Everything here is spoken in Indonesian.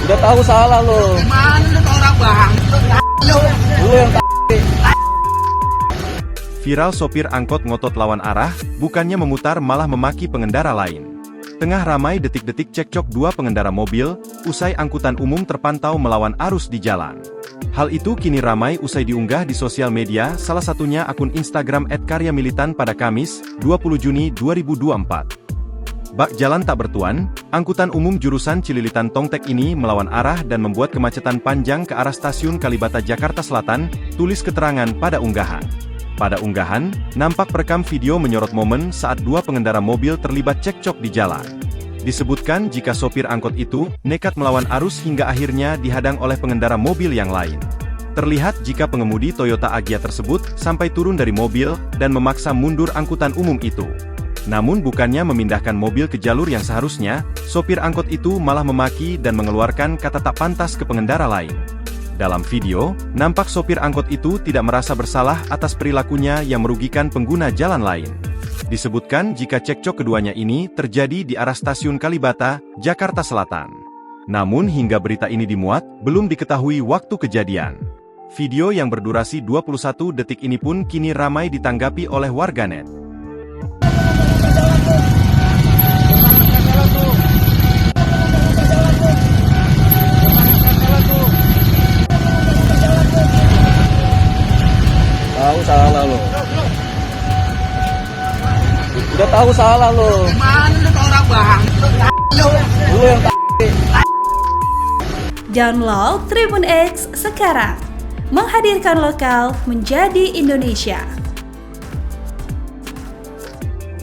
Udah tahu salah lo. Mana lu orang bang? Lu yang Viral sopir angkot ngotot lawan arah, bukannya memutar malah memaki pengendara lain. Tengah ramai detik-detik cekcok dua pengendara mobil, usai angkutan umum terpantau melawan arus di jalan. Hal itu kini ramai usai diunggah di sosial media, salah satunya akun Instagram @karyamilitan pada Kamis, 20 Juni 2024. Bak jalan tak bertuan, angkutan umum jurusan Cililitan Tongtek ini melawan arah dan membuat kemacetan panjang ke arah stasiun Kalibata Jakarta Selatan, tulis keterangan pada unggahan. Pada unggahan, nampak perekam video menyorot momen saat dua pengendara mobil terlibat cekcok di jalan. Disebutkan jika sopir angkot itu nekat melawan arus hingga akhirnya dihadang oleh pengendara mobil yang lain. Terlihat jika pengemudi Toyota Agya tersebut sampai turun dari mobil dan memaksa mundur angkutan umum itu. Namun bukannya memindahkan mobil ke jalur yang seharusnya, sopir angkot itu malah memaki dan mengeluarkan kata tak pantas ke pengendara lain. Dalam video, nampak sopir angkot itu tidak merasa bersalah atas perilakunya yang merugikan pengguna jalan lain. Disebutkan jika cekcok keduanya ini terjadi di arah stasiun Kalibata, Jakarta Selatan. Namun hingga berita ini dimuat, belum diketahui waktu kejadian. Video yang berdurasi 21 detik ini pun kini ramai ditanggapi oleh warganet. tahu salah lo. Udah tahu salah lo. Mana lu orang bang? Lu yang Download Tribun X sekarang, menghadirkan lokal menjadi Indonesia.